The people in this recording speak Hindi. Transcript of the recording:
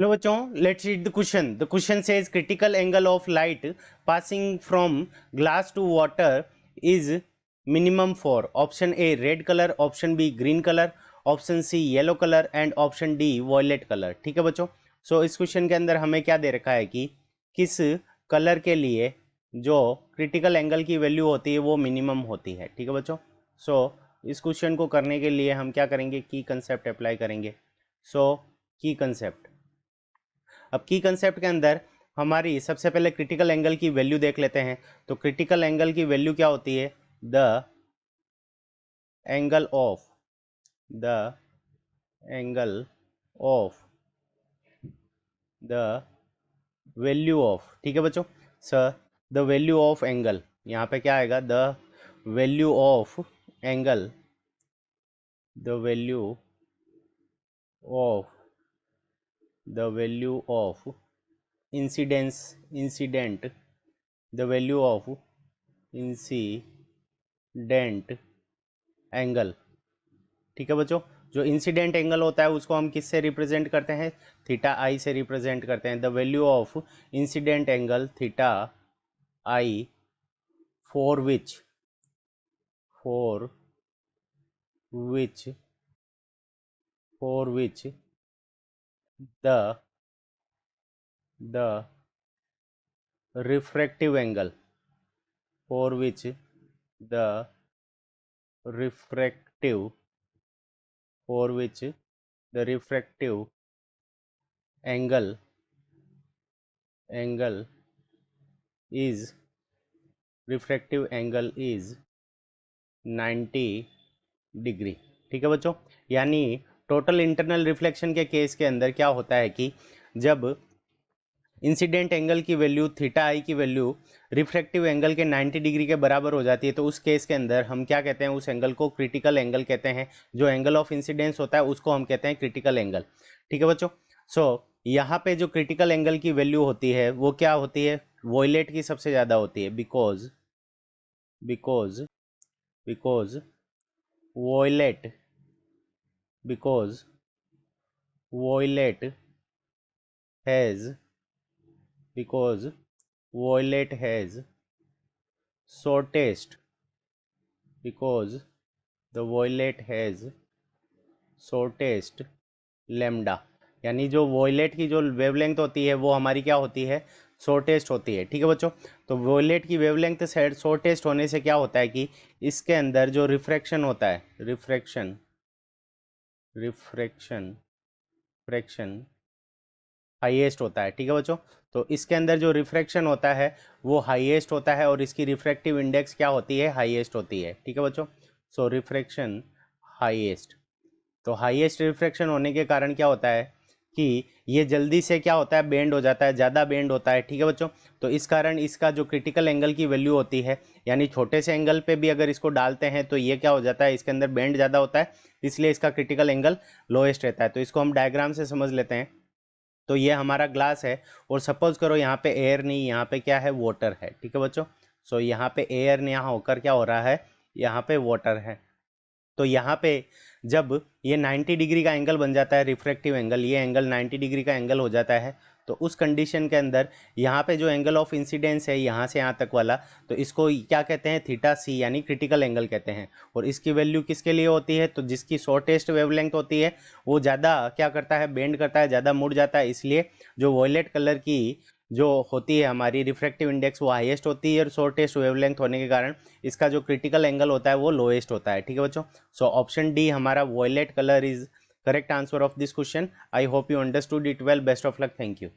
चलो बच्चों, let's read the question. The question says critical angle of light passing from glass to water is minimum for option A red colour, option B green colour, option C yellow colour and option D violet colour. ठीक है बच्चों, सो इस क्वेश्चन के अंदर हमें क्या दे रखा है कि किस कलर के लिए जो क्रिटिकल एंगल की वैल्यू होती है वो मिनिमम होती है। ठीक है बच्चों, सो इस क्वेश्चन को करने के लिए हम क्या करेंगे, की कंसेप्ट अप्लाई करेंगे। सो की कंसेप्ट, अब की कंसेप्ट के अंदर हमारी सबसे पहले क्रिटिकल एंगल की वैल्यू देख लेते हैं। तो क्रिटिकल एंगल की वैल्यू क्या होती है, the angle of the value of, ठीक है बच्चों sir, the value of angle, यहाँ पे क्या आएगा, the value of angle, the value of incident, the value of incident angle. ठीक है बच्चों, जो इंसिडेंट एंगल होता है उसको हम किससे रिप्रेजेंट करते हैं, थीटा आई से रिप्रेजेंट करते हैं। The value of incident angle theta I for which the refractive angle for which the refractive angle is 90 degree. ठीक है बच्चों, यानी टोटल इंटरनल रिफ्लेक्शन के केस के अंदर क्या होता है कि जब इंसिडेंट एंगल की वैल्यू थीटा आई की वैल्यू रिफ्रैक्टिव एंगल के 90 डिग्री के बराबर हो जाती है, तो उस केस के अंदर हम क्या कहते हैं, उस एंगल को क्रिटिकल एंगल कहते हैं। जो एंगल ऑफ इंसिडेंस होता है उसको हम कहते हैं क्रिटिकल एंगल। ठीक है बच्चों, सो यहाँ पे जो क्रिटिकल एंगल की वैल्यू होती है वो क्या होती है, वॉयलेट की सबसे ज़्यादा होती है, because violet has shortest lambda, यानी जो वॉयलेट की जो वेवलेंथ होती है वो हमारी क्या होती है, शॉर्टेस्ट होती है। ठीक है बच्चों, तो वॉयलेट की वेवलेंथ शॉर्टेस्ट होने से क्या होता है कि इसके अंदर जो रिफ्रैक्शन होता है, रिफ्रैक्शन हाईएस्ट होता है। ठीक है बच्चों, तो इसके अंदर जो रिफ्रैक्शन होता है वो हाईएस्ट होता है और इसकी रिफ्रैक्टिव इंडेक्स क्या होती है, हाईएस्ट होती है। ठीक है बच्चों, सो रिफ्रैक्शन हाईएस्ट, तो हाईएस्ट रिफ्रैक्शन होने के कारण क्या होता है कि ये जल्दी से क्या होता है, बेंड हो जाता है, ज़्यादा बेंड होता है। ठीक है बच्चों, तो इस कारण इसका जो क्रिटिकल एंगल की वैल्यू होती है, यानी छोटे से एंगल पे भी अगर इसको डालते हैं तो ये क्या हो जाता है, इसके अंदर बेंड ज़्यादा होता है, इसलिए इसका क्रिटिकल एंगल लोएस्ट रहता है। तो इसको हम डायग्राम से समझ लेते हैं। तो ये हमारा ग्लास है और सपोज करो यहाँ पे एयर नहीं, यहाँ पे क्या है, वाटर है। ठीक है बच्चों, सो यहाँ पे एयर ने यहाँ होकर क्या हो रहा है, यहाँ पे वाटर है। तो यहाँ पे जब ये 90 डिग्री का एंगल बन जाता है, रिफ्रैक्टिव एंगल, ये एंगल 90 डिग्री का एंगल हो जाता है, तो उस कंडीशन के अंदर यहाँ पे जो एंगल ऑफ इंसिडेंस है यहाँ से यहाँ तक वाला, तो इसको क्या कहते हैं, थीटा सी, यानी क्रिटिकल एंगल कहते हैं। और इसकी वैल्यू किसके लिए होती है, तो जिसकी शॉर्टेस्ट वेवलेंथ होती है वो ज़्यादा क्या करता है, बेंड करता है, ज़्यादा मुड़ जाता है, इसलिए जो वॉयलेट कलर की जो होती है हमारी रिफ्रैक्टिव इंडेक्स वो हाईएस्ट होती है और शॉर्टेस्ट वेवलेंथ होने के कारण इसका जो क्रिटिकल एंगल होता है वो लोएस्ट होता है। ठीक है बच्चों, सो ऑप्शन डी हमारा violet colour is correct answer of this question. I hope you understood it well, best of luck, thank you.